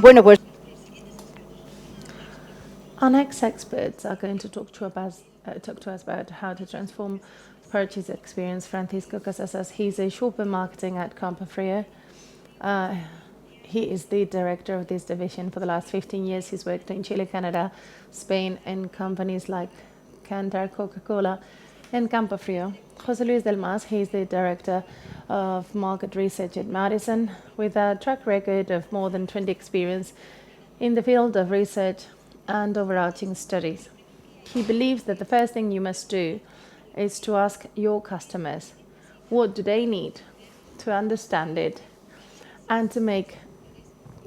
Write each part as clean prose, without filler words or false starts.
Bueno, pues Our next experts are going to talk to us about how to transform purchase experience. Francisco Casassas, he's a shopper marketing at Campofrío. He is the director of this division for the last 15 years. He's worked in Chile, Canada, Spain, and companies like Cantar, Coca-Cola, and Campofrío. José Luis Delmas, he's the director of market research at Madison, with a track record of more than 20 experience in the field of research and overarching studies. He believes that the first thing you must do is to ask your customers what do they need, to understand it, and to make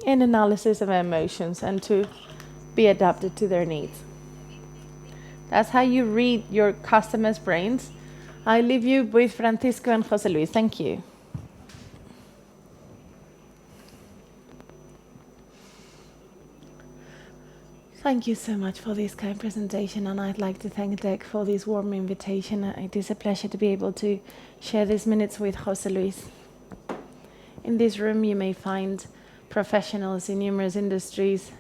an analysis of emotions and to be adapted to their needs. That's how you read your customers' brains. I leave you with Francisco and José Luis. Thank you. Thank you so much for this kind presentation, and I'd like to thank DEC for this warm invitation. It is a pleasure to be able to share these minutes with José Luis. In this room, you may find professionals in numerous industries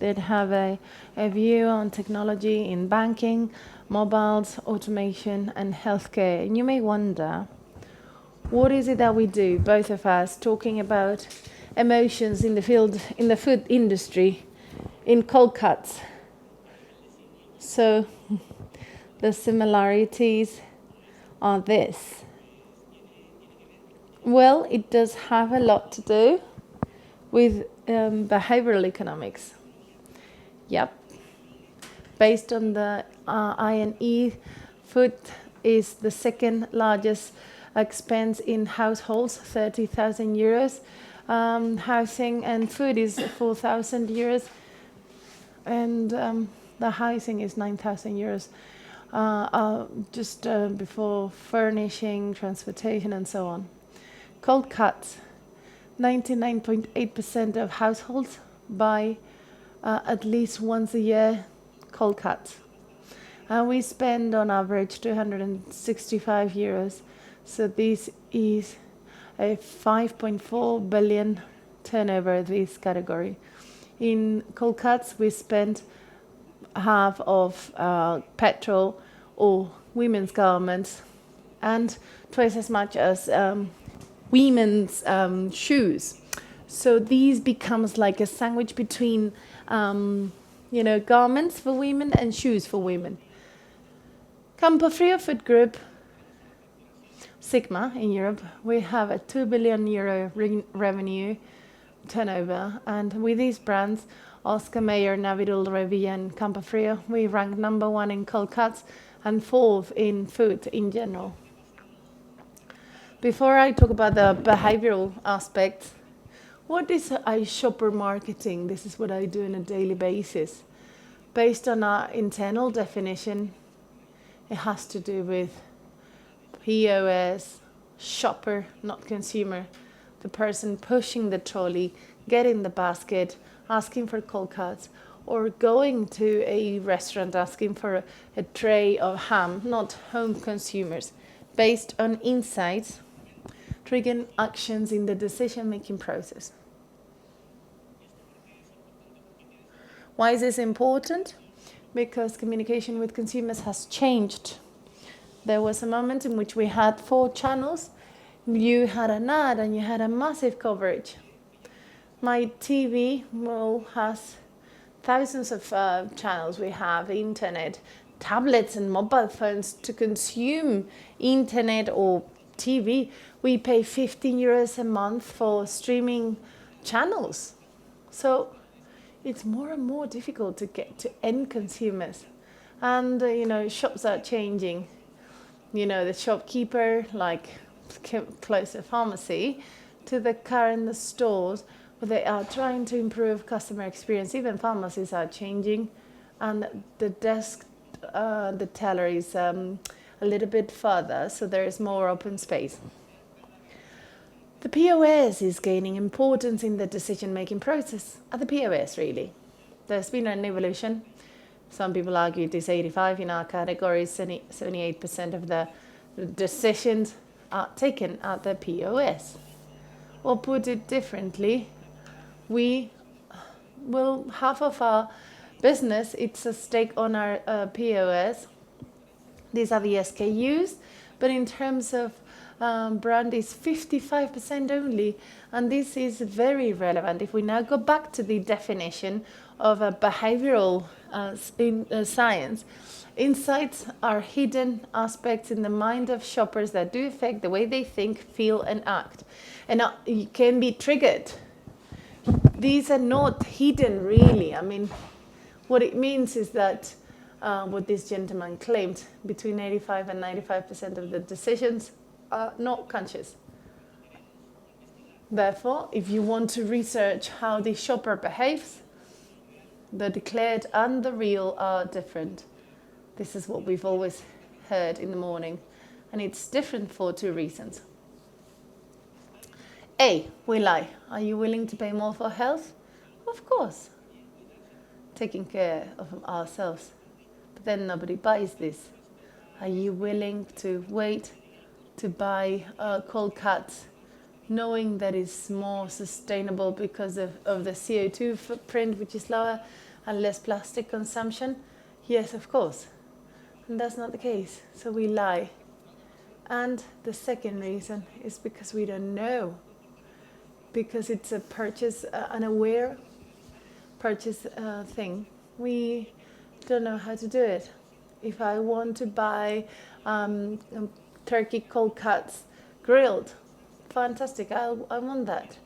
that have a view on technology in banking, mobiles, automation, and healthcare. And you may wonder, what is it that we do, both of us, talking about emotions in the field, in the food industry, in cold cuts? So the similarities are this. Well, it does have a lot to do with behavioral economics. Yep. Based on the INE, food is the second largest expense in households, 30,000 euros. Housing and food is 4,000 euros, and the housing is 9,000 euros, just before furnishing, transportation, and so on. Cold cuts, 99.8% of households buy at least once a year cold cuts. And we spend on average 265 euros. So this is a 5.4 billion turnover, this category. In cold cuts, we spend half of petrol or women's garments, and twice as much as women's shoes. So these becomes like a sandwich between garments for women and shoes for women. Campofrío Food Group, Sigma in Europe, we have a 2 billion euro revenue turnover, and with these brands, Oscar Mayer, Navidul, Revilla, and Campofrío, we rank number 1 in cold cuts and 4th in food in general. Before I talk about the behavioral aspects, what is shopper marketing? This is what I do on a daily basis. Based on our internal definition, it has to do with POS, shopper, not consumer. The person pushing the trolley, getting the basket, asking for cold cuts, or going to a restaurant asking for a tray of ham, not home consumers. Based on insights, triggering actions in the decision-making process. Why is this important? Because communication with consumers has changed. There was a moment in which we had 4 channels. You had an ad and you had a massive coverage. My TV has thousands of channels. We have internet, tablets and mobile phones to consume internet or TV. We pay 15 euros a month for streaming channels. So it's more and more difficult to get to end consumers. And, shops are changing. The shopkeeper, like close to pharmacy, to the current stores, where they are trying to improve customer experience. Even pharmacies are changing. And the desk, the teller is a little bit further, so there is more open space. The POS is gaining importance in the decision-making process. At the POS, really. There's been an evolution. Some people argue it is 85 in our category. 78% of the decisions are taken at the POS. Or put it differently, We will, half of our business, it's a stake on our POS. These are the SKUs, but in terms of brand is 55% only, and this is very relevant. If we now go back to the definition of a behavioral science, insights are hidden aspects in the mind of shoppers that do affect the way they think, feel, and act, and can be triggered. These are not hidden, really. I mean, what it means is that what this gentleman claimed, between 85 and 95% of the decisions are not conscious. Therefore, if you want to research how the shopper behaves, the declared and the real are different. This is what we've always heard in the morning, and it's different for two reasons. A, we lie. Are you willing to pay more for health? Of course. Taking care of ourselves. But then nobody buys this. Are you willing to wait to buy cold cuts, knowing that it's more sustainable because of the CO2 footprint, which is lower, and less plastic consumption? Yes, of course. And that's not the case. So we lie. And the second reason is because we don't know. Because it's a purchase, an aware purchase thing. We don't know how to do it. If I want to buy turkey cold cuts grilled, fantastic, I want that.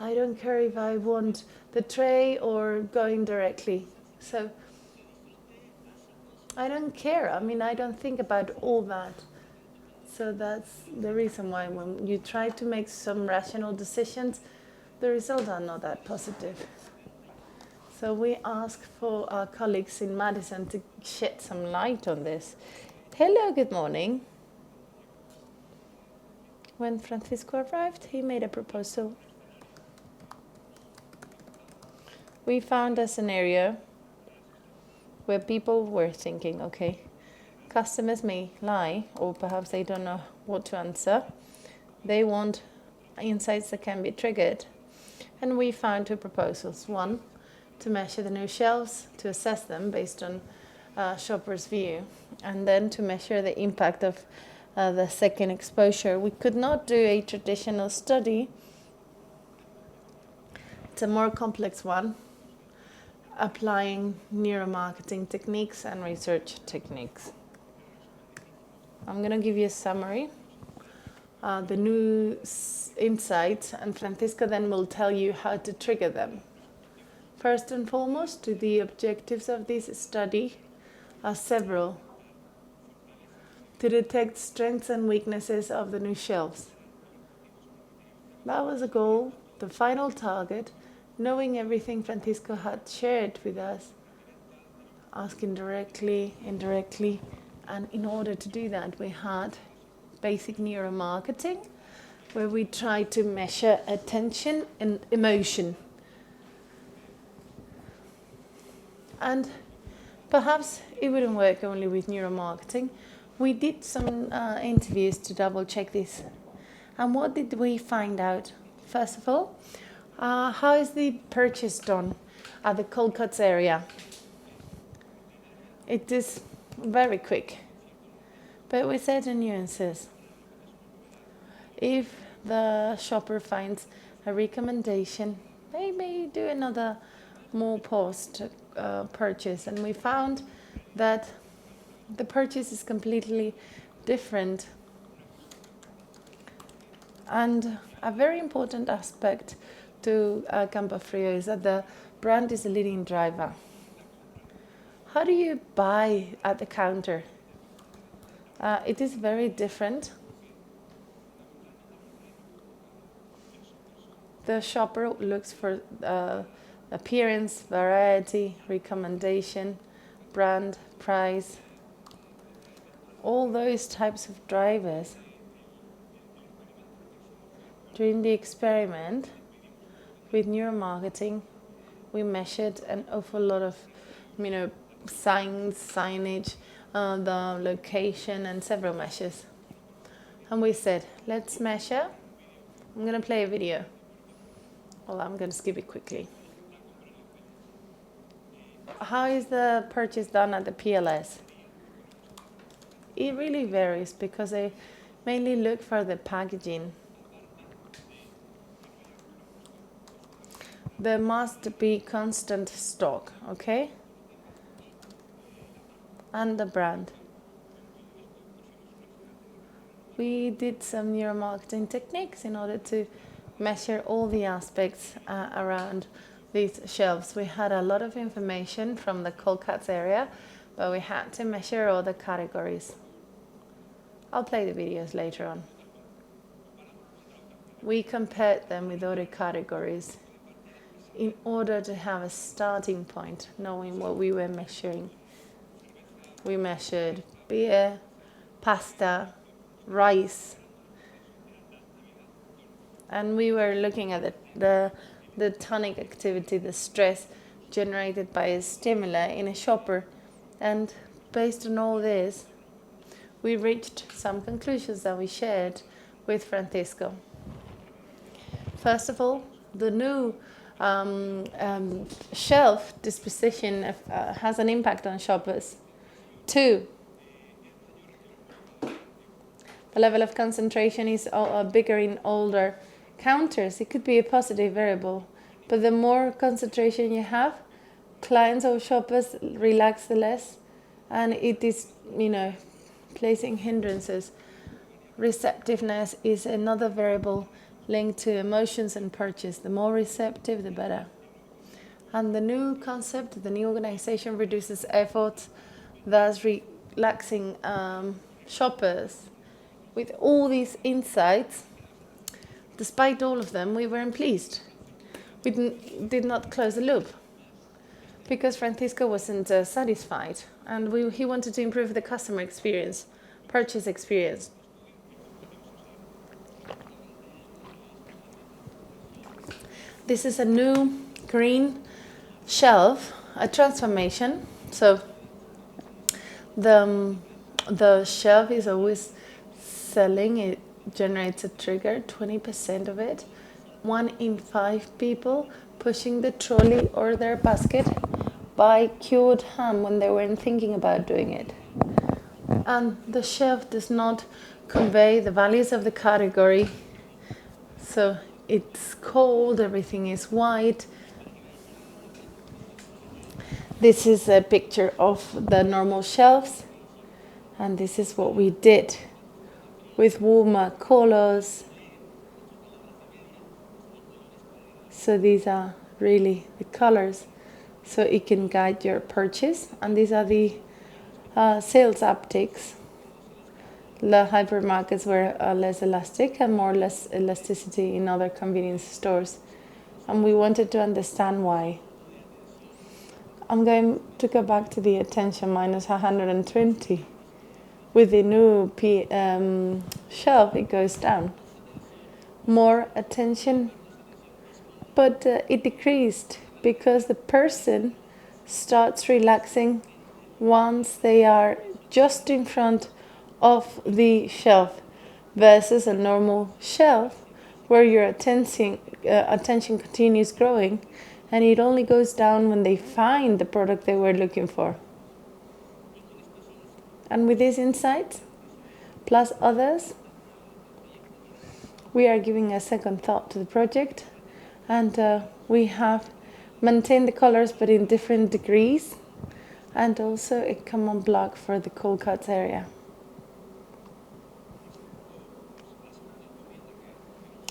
I don't care if I want the tray or going directly. So I don't care. I mean, I don't think about all that. So that's the reason why when you try to make some rational decisions, the results are not that positive. So we ask for our colleagues in Madison to shed some light on this. Hello, good morning. When Francisco arrived, he made a proposal. We found a scenario where people were thinking, okay, customers may lie, or perhaps they don't know what to answer. They want insights that can be triggered. And we found two proposals. One, to measure the new shelves, to assess them based on shopper's view, and then to measure the impact of the second exposure. We could not do a traditional study. It's a more complex one, applying neuromarketing techniques and research techniques. I'm going to give you a summary, the new insights, and Francisco then will tell you how to trigger them. First and foremost, the objectives of this study are several. To detect strengths and weaknesses of the new shelves. That was a goal, the final target, knowing everything Francisco had shared with us, asking directly, indirectly, and in order to do that, we had basic neuromarketing, where we tried to measure attention and emotion. And perhaps it wouldn't work only with neuromarketing. We did some interviews to double check this. And what did we find out? First of all, how is the purchase done at the cold cuts area? It is very quick, but with certain nuances. If the shopper finds a recommendation, they may do another more post purchase, and we found that the purchase is completely different. And a very important aspect to Campofrío is that the brand is a leading driver. How do you buy at the counter? It is very different. The shopper looks for appearance, variety, recommendation, brand, price, all those types of drivers. During the experiment with neuromarketing, we measured an awful lot of, signs, signage, the location, and several measures. And we said, let's measure. I'm going to play a video Well, I'm going to skip it quickly. How is the purchase done at the PLS? It really varies because they mainly look for the packaging. There must be constant stock, okay? And the brand. We did some neuromarketing techniques in order to measure all the aspects around these shelves. We had a lot of information from the cold cuts area, but we had to measure all the categories. I'll play the videos later on. We compared them with other categories in order to have a starting point, knowing what we were measuring. We measured beer, pasta, rice, and we were looking at the tonic activity, the stress generated by a stimuli in a shopper. And based on all this, we reached some conclusions that we shared with Francisco. First of all, the new shelf disposition has an impact on shoppers. 2, the level of concentration is bigger in older counters. It could be a positive variable, but the more concentration you have, clients or shoppers relax the less, and it is, placing hindrances. Receptiveness is another variable linked to emotions and purchase. The more receptive, the better. And the new concept, the new organization reduces effort, thus relaxing shoppers. With all these insights, despite all of them, we weren't pleased. We did not close the loop because Francisco wasn't satisfied, and he wanted to improve the customer experience, purchase experience. This is a new green shelf, a transformation. So the shelf is always selling. It generates a trigger, 20% of it. 1 in 5 people pushing the trolley or their basket buy cured ham when they weren't thinking about doing it. And the shelf does not convey the values of the category. So it's cold, everything is white. This is a picture of the normal shelves, and this is what we did with warmer colors. So these are really the colors, so it can guide your purchase. And these are the sales upticks. The hypermarkets were less elastic and more less elasticity in other convenience stores. And we wanted to understand why. I'm going to go back to the attention, minus 120. With the new shelf, it goes down. More attention, but it decreased because the person starts relaxing once they are just in front of the shelf versus a normal shelf where your attention continues growing, and it only goes down when they find the product they were looking for. And with these insights, plus others, we are giving a second thought to the project, and we have maintained the colors but in different degrees, and also a common block for the cold cuts area.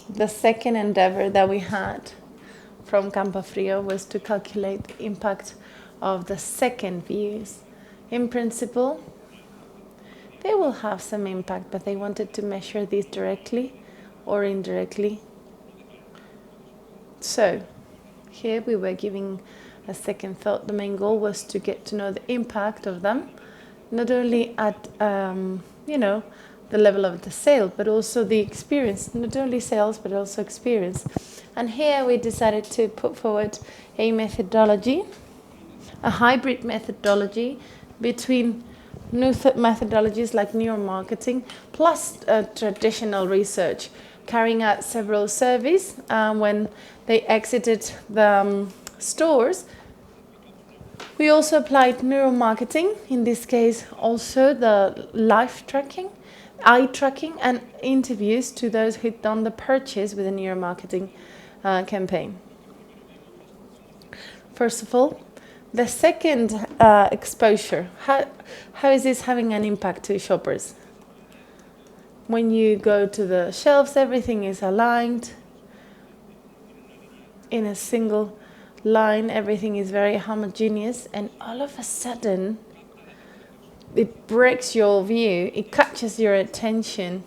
The second endeavor that we had from Campofrío was to calculate the impact of the second views. In principle, they will have some impact, but they wanted to measure these directly or indirectly. So here we were giving a second thought. The main goal was to get to know the impact of them, not only at the level of the sale, but also the experience, not only sales, but also experience. And here we decided to put forward a methodology, a hybrid methodology between new methodologies like neuromarketing plus traditional research carrying out several surveys when they exited the stores. We also applied neuromarketing, in this case also the live tracking, eye tracking, and interviews to those who'd done the purchase with a neuromarketing campaign. First of all, the second exposure, how is this having an impact to shoppers? When you go to the shelves, everything is aligned in a single line, everything is very homogeneous, and all of a sudden it breaks your view, it catches your attention.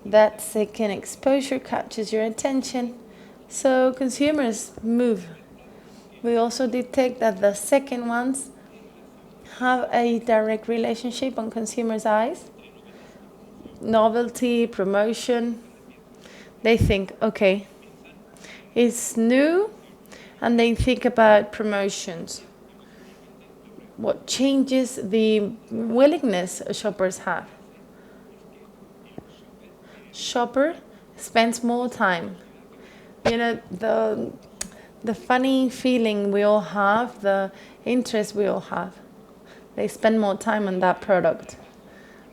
That second exposure catches your attention, so consumers move. We also detect that the second ones have a direct relationship on consumers' eyes. Novelty, promotion. They think, okay, it's new, and they think about promotions. What changes the willingness shoppers have? Shopper spends more time. You know, the funny feeling we all have, the interest we all have. They spend more time on that product.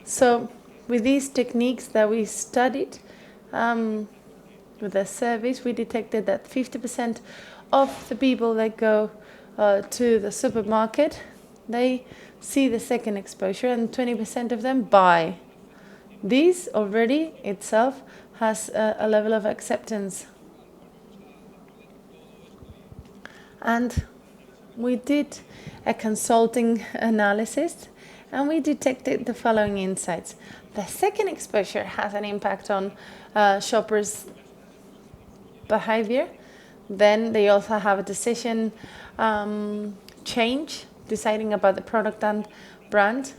So with these techniques that we studied with the surveys, we detected that 50% of the people that go to the supermarket, they see the second exposure, and 20% of them buy. This already itself has a level of acceptance. And we did a consulting analysis, and we detected the following insights. The second exposure has an impact on shoppers' behavior. Then they also have a decision change, deciding about the product and brand.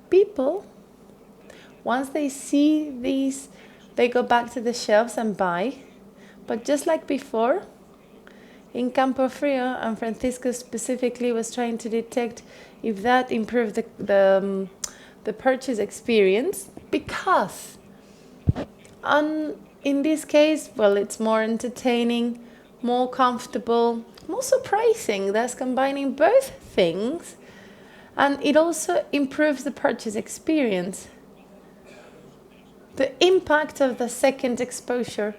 People, once they see these, they go back to the shelves and buy. But just like before, in Campofrío, and Francisco specifically was trying to detect if that improved the purchase experience, because in this case, well, it's more entertaining, more comfortable, more surprising. That's combining both things, and it also improves the purchase experience. The impact of the second exposure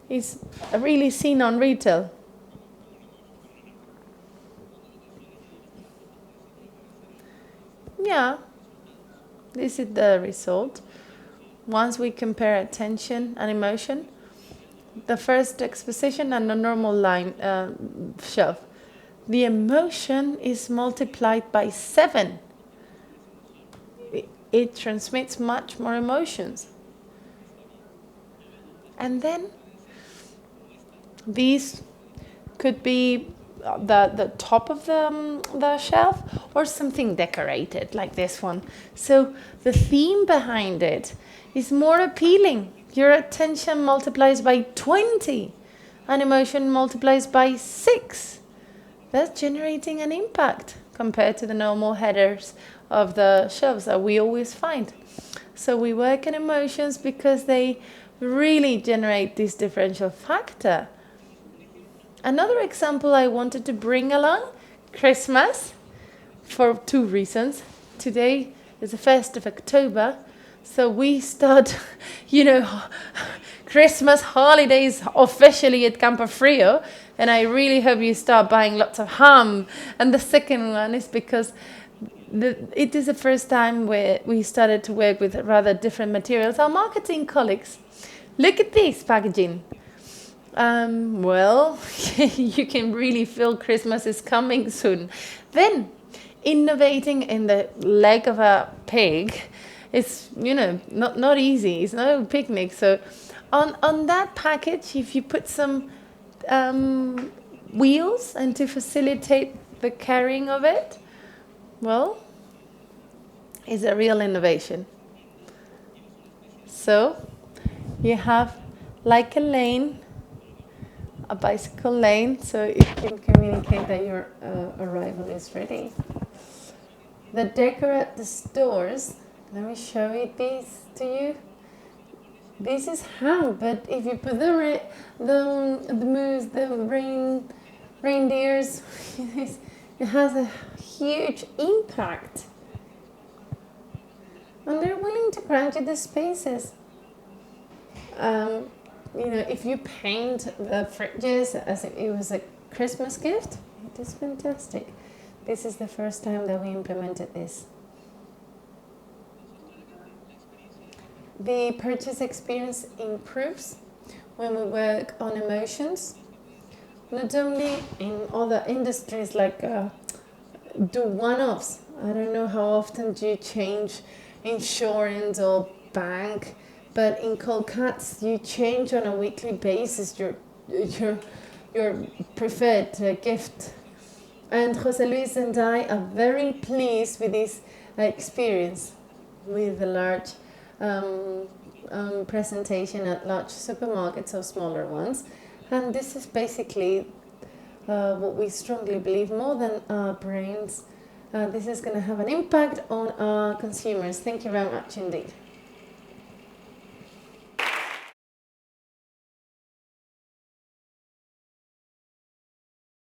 is really seen on retail. Yeah, this is the result. Once we compare attention and emotion, the first exposition and the normal line shelf, the emotion is multiplied by 7. It transmits much more emotions. And then these could be the top of the shelf, or something decorated like this one. So the theme behind it is more appealing. Your attention multiplies by 20, and emotion multiplies by 6. That's generating an impact compared to the normal headers of the shelves that we always find. So we work on emotions because they really generate this differential factor. Another example I wanted to bring along, Christmas, for 2 reasons. Today is the 1st of October, so we start, Christmas holidays officially at Campofrío, and I really hope you start buying lots of ham. And the second one is because it is the first time where we started to work with rather different materials. Our marketing colleagues, look at this packaging. Well, you can really feel Christmas is coming soon. Then, innovating in the leg of a pig is, not easy. It's no picnic. So, on that package, if you put some wheels and to facilitate the carrying of it, well, it's a real innovation. So, you have like a lane, a bicycle lane, so it can communicate that your arrival is ready. The decor at the stores, let me show this to you. This is ham, but if you put the moose, the reindeers, it has a huge impact. And they're willing to grant you the spaces. If you paint the fridges as if it was a Christmas gift, it is fantastic. This is the first time that we implemented this. The purchase experience improves when we work on emotions. Not only in other industries like do one-offs. I don't know how often do you change insurance or bank, but in cold cuts you change on a weekly basis your preferred gift. And José Luis and I are very pleased with this experience with the large presentation at large supermarkets or smaller ones. And this is basically what we strongly believe, more than our brains. This is going to have an impact on our consumers. Thank you very much indeed.